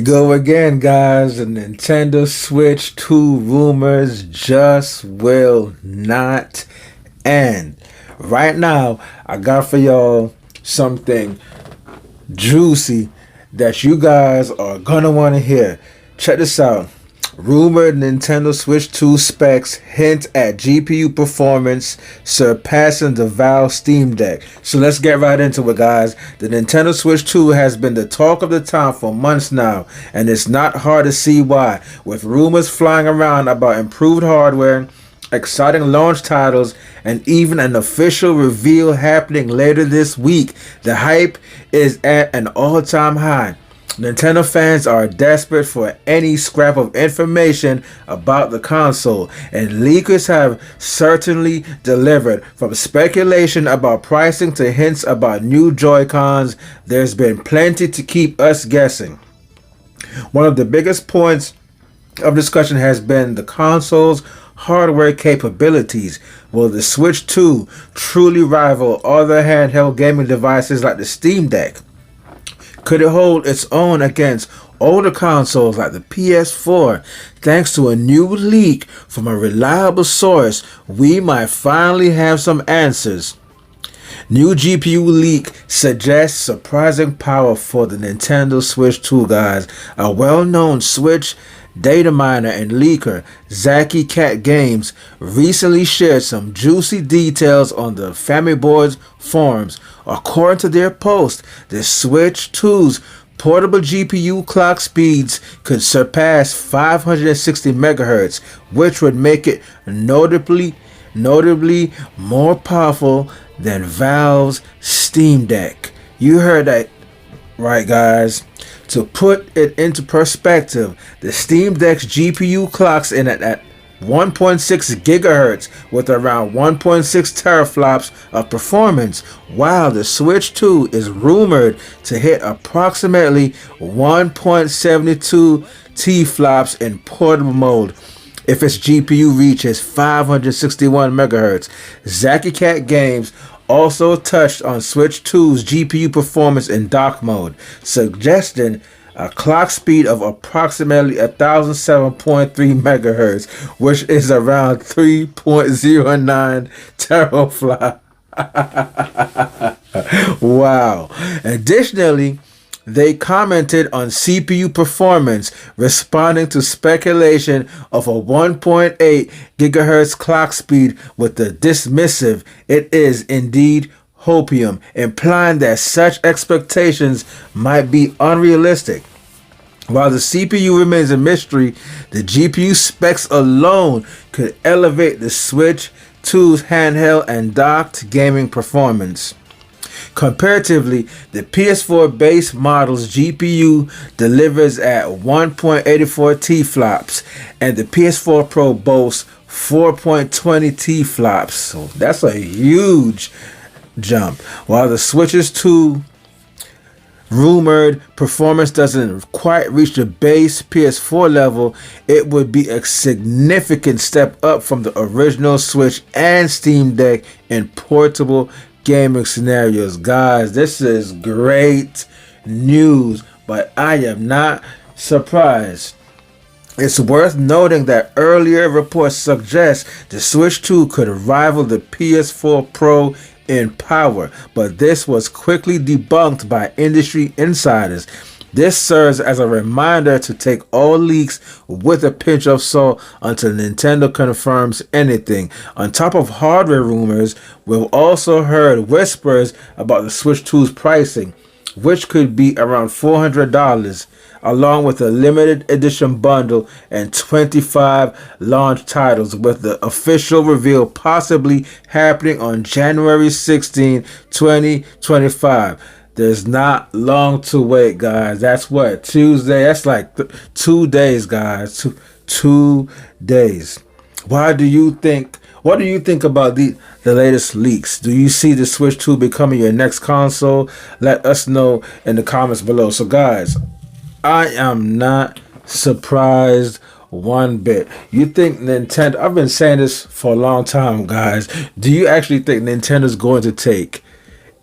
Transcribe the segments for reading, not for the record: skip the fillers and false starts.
go again, guys. The Nintendo Switch 2 rumors just will not end. Right now, I got for y'all something juicy that you guys are gonna want to hear. Check this out. Rumored Nintendo Switch 2 specs hint at GPU performance surpassing the Valve Steam Deck. So let's get right into it, guys. The Nintendo Switch 2 has been the talk of the town for months now, and it's not hard to see why, with rumors flying around about improved hardware, exciting launch titles, and even an official reveal happening later this week. The hype is at an all-time high. Nintendo fans are desperate for any scrap of information about the console, and leakers have certainly delivered. From speculation about pricing to hints about new Joy-Cons, there's been plenty to keep us guessing. One of the biggest points of discussion has been the console's hardware capabilities. Will the Switch 2 truly rival other handheld gaming devices like the Steam Deck? Could it hold its own against older consoles like the PS4? Thanks to a new leak from a reliable source, we might finally have some answers. New GPU leak suggests surprising power for the Nintendo Switch 2, guys. A well-known Switch data miner and leaker, Zacky Cat Games, recently shared some juicy details on the Famiboards forums. According to their post, the Switch 2's portable GPU clock speeds could surpass 560 MHz, which would make it notably more powerful than Valve's Steam Deck. You heard that right, guys. To put it into perspective, the Steam Deck's GPU clocks in at 1.6 GHz with around 1.6 teraflops of performance, while the Switch 2 is rumored to hit approximately 1.72 teraflops in portable mode if its GPU reaches 561 MHz. Zacky Cat Games also touched on Switch 2's GPU performance in dock mode, suggesting a clock speed of approximately 1007.3 MHz, which is around 3.09 teraflops. Wow. Additionally, they commented on CPU performance, responding to speculation of a 1.8 GHz clock speed with the dismissive, "It is indeed hopium," implying that such expectations might be unrealistic. While the CPU remains a mystery, the GPU specs alone could elevate the Switch 2's handheld and docked gaming performance. Comparatively, the PS4 base model's GPU delivers at 1.84 teraflops, and the PS4 Pro boasts 4.20 teraflops. So that's a huge jump. While the Switch's 2 rumored performance doesn't quite reach the base PS4 level, it would be a significant step up from the original Switch and Steam Deck in portable gaming scenarios. Guys, this is great news, but I am not surprised. It's worth noting that earlier reports suggest the Switch 2 could rival the PS4 Pro in power, but this was quickly debunked by industry insiders. This serves as a reminder to take all leaks with a pinch of salt until Nintendo confirms anything. On top of hardware rumors, we've also heard whispers about the Switch 2's pricing, which could be around $400, along with a limited edition bundle and 25 launch titles, with the official reveal possibly happening on January 16, 2025. There's not long to wait, guys. That's what, Tuesday? That's like 2 days, guys. Two days. What do you think about the latest leaks? Do you see the Switch 2 becoming your next console? Let us know in the comments below. So, guys, I am not surprised one bit. You think Nintendo, I've been saying this for a long time, guys. Do you actually think Nintendo's going to take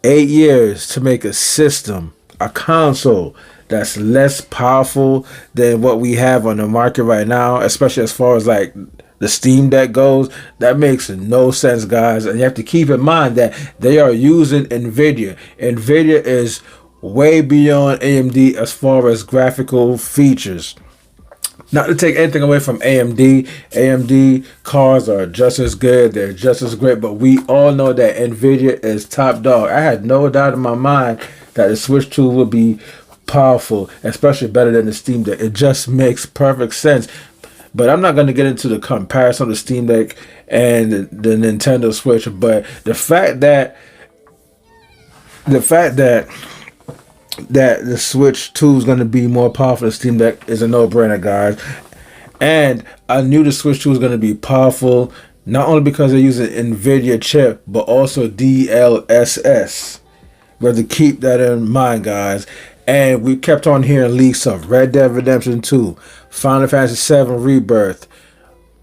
8 years to make a system, a console that's less powerful than what we have on the market right now, especially as far as like the Steam Deck goes. That makes no sense, guys. And you have to keep in mind that they are using NVIDIA. NVIDIA is way beyond AMD as far as graphical features. Not to take anything away from AMD. AMD cars are just as good. They're just as great. But we all know that NVIDIA is top dog. I had no doubt in my mind that the Switch 2 would be powerful, especially better than the Steam Deck. It just makes perfect sense. But I'm not going to get into the comparison of the Steam Deck and the Nintendo Switch. But the fact that the Switch 2 is going to be more powerful than the Steam Deck is a no-brainer, guys. And I knew the Switch 2 was going to be powerful, not only because they're using NVIDIA chip, but also DLSS. We have to keep that in mind, guys. And we kept on hearing leaks of Red Dead Redemption 2, Final Fantasy VII Rebirth,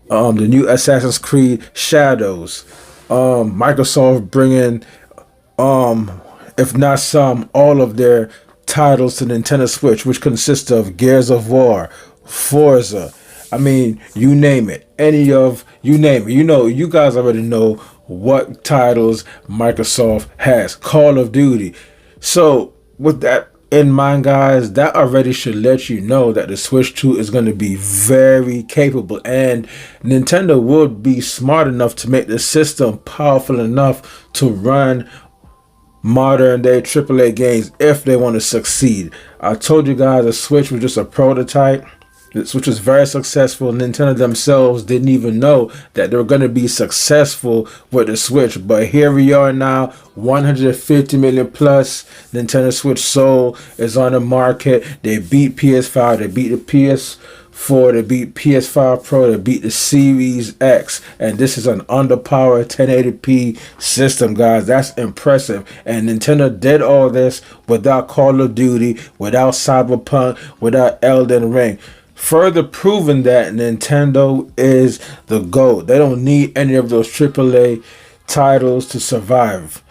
the new Assassin's Creed Shadows, Microsoft bringing if not some, all of their titles to Nintendo Switch, which consists of Gears of War, Forza. I mean, you name it. You name it. You know, you guys already know what titles Microsoft has. Call of Duty. So, with that in mind, guys, that already should let you know that the Switch 2 is going to be very capable. And Nintendo would be smart enough to make the system powerful enough to run modern day AAA games if they want to succeed. I told you guys the Switch was just a prototype. The Switch was very successful. Nintendo themselves didn't even know that they were going to be successful with the Switch. But here we are now, 150 million plus. Nintendo Switch sold, is on the market. They beat PS5. They beat the PS4. They beat PS5 Pro. They beat the Series X. And this is an underpowered 1080p system, guys. That's impressive. And Nintendo did all this without Call of Duty, without Cyberpunk, without Elden Ring. Further proving that Nintendo is the GOAT. They don't need any of those AAA titles to survive.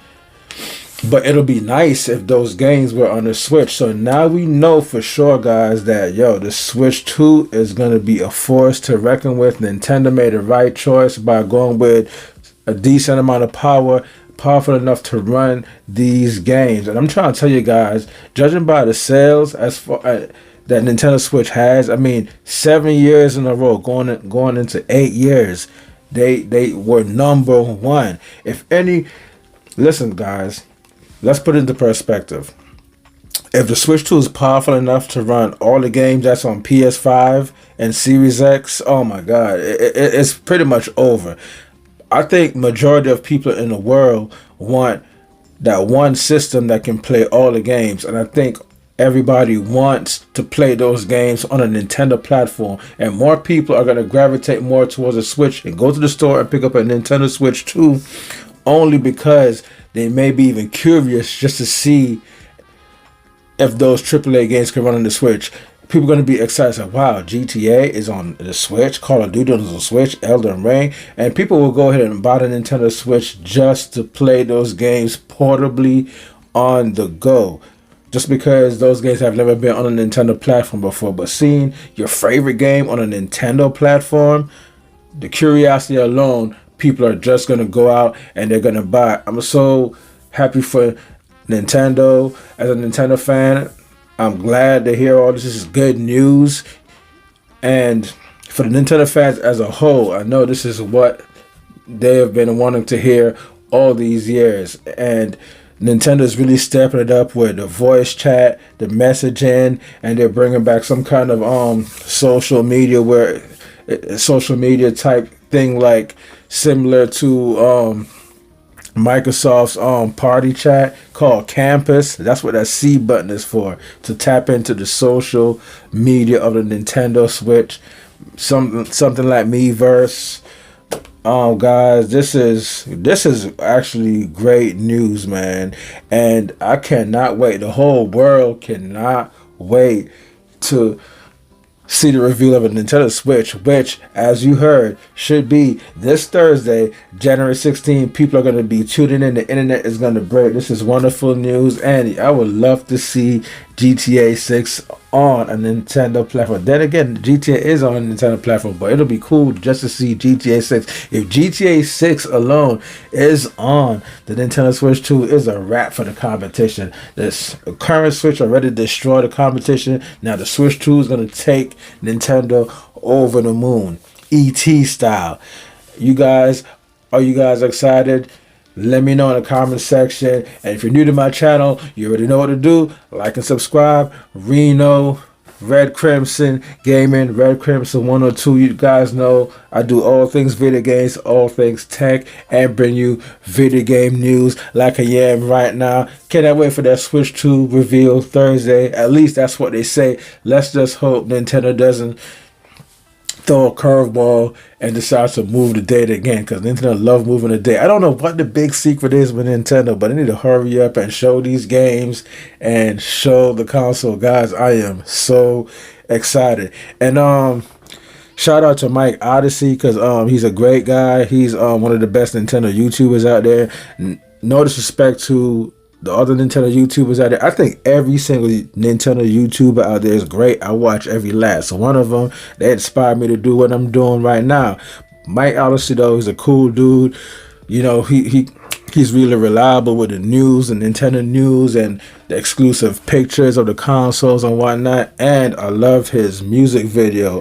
But it'll be nice if those games were on the Switch. So now we know for sure, guys, that the Switch 2 is going to be a force to reckon with. Nintendo made the right choice by going with a decent amount of power, powerful enough to run these games. And I'm trying to tell you guys, judging by the sales as far that Nintendo Switch has, I mean, 7 years in a row, going into 8 years, they were number one. Listen, guys, let's put it into perspective. If the Switch 2 is powerful enough to run all the games that's on PS5 and Series X, oh my God, it's pretty much over. I think majority of people in the world want that one system that can play all the games, and I think everybody wants to play those games on a Nintendo platform, and more people are going to gravitate more towards a Switch and go to the store and pick up a Nintendo Switch 2 only because they may be even curious just to see if those AAA games can run on the Switch. People are going to be excited, like, wow, GTA is on the Switch, Call of Duty is on the Switch, Elden Ring, and people will go ahead and buy the Nintendo Switch just to play those games portably on the go. Just because those games have never been on a Nintendo platform before. But seeing your favorite game on a Nintendo platform, the curiosity alone, people are just going to go out and they're going to buy it. I'm so happy for Nintendo. As a Nintendo fan, I'm glad to hear all this. This is good news. And for the Nintendo fans as a whole, I know this is what they have been wanting to hear all these years. And Nintendo's really stepping it up with the voice chat, the messaging, and they're bringing back some kind of social media type thing, like similar to Microsoft's party chat called Campus. That's what that C button is for, to tap into the social media of the Nintendo Switch. Something like Miiverse. Guys, this is actually great news, man, and I cannot wait. The whole world cannot wait to see the reveal of a Nintendo Switch, which, as you heard, should be this Thursday, January 16th. People are going to be tuning in. The internet is going to break. This is wonderful news, and I would love to see GTA 6 on a Nintendo platform. Then again, GTA is on a Nintendo platform, but it'll be cool just to see GTA 6. If GTA 6 alone is on the Nintendo Switch 2, is a wrap for the competition. This current Switch already destroyed the competition. Now the Switch 2 is going to take Nintendo over the moon, ET style. Are you guys excited? Let me know in the comment section. And if you're new to my channel, you already know what to do. Like and subscribe. Reno, Red Crimson Gaming, Red Crimson 102. You guys know I do all things video games, all things tech, and bring you video game news like I am right now. Cannot wait for that Switch 2 reveal Thursday. At least that's what they say. Let's just hope Nintendo doesn't throw a curveball and decides to move the date again, because Nintendo love moving the date. I don't know what the big secret is with Nintendo, but they need to hurry up and show these games and show the console. Guys, I am so excited. And shout out to Mike Odyssey, because he's a great guy. He's one of the best Nintendo YouTubers out there. No disrespect to the other Nintendo YouTubers out there. I think every single Nintendo YouTuber out there is great. I watch every last one of them. They inspired me to do what I'm doing right now. Mike Odyssey, though, he's a cool dude. You know, he's really reliable with the news and Nintendo news and the exclusive pictures of the consoles and whatnot. And I love his music video.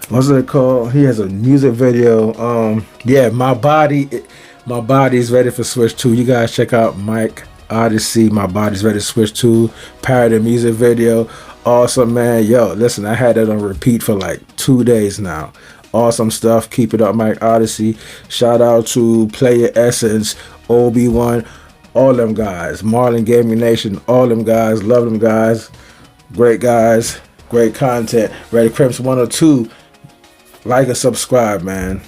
What's it called? He has a music video. Yeah, My Body's Ready for Switch 2. You guys check out Mike Odyssey, My Body's Ready to Switch 2 parody music video. Awesome, man. Yo, listen, I had that on repeat for like 2 days now. Awesome stuff. Keep it up, Mike Odyssey. Shout out to Player Essence, Obi-Wan, all them guys. Marlin Gaming Nation, all them guys. Love them guys. Great guys. Great content. Red Crimson 102. Like and subscribe, man.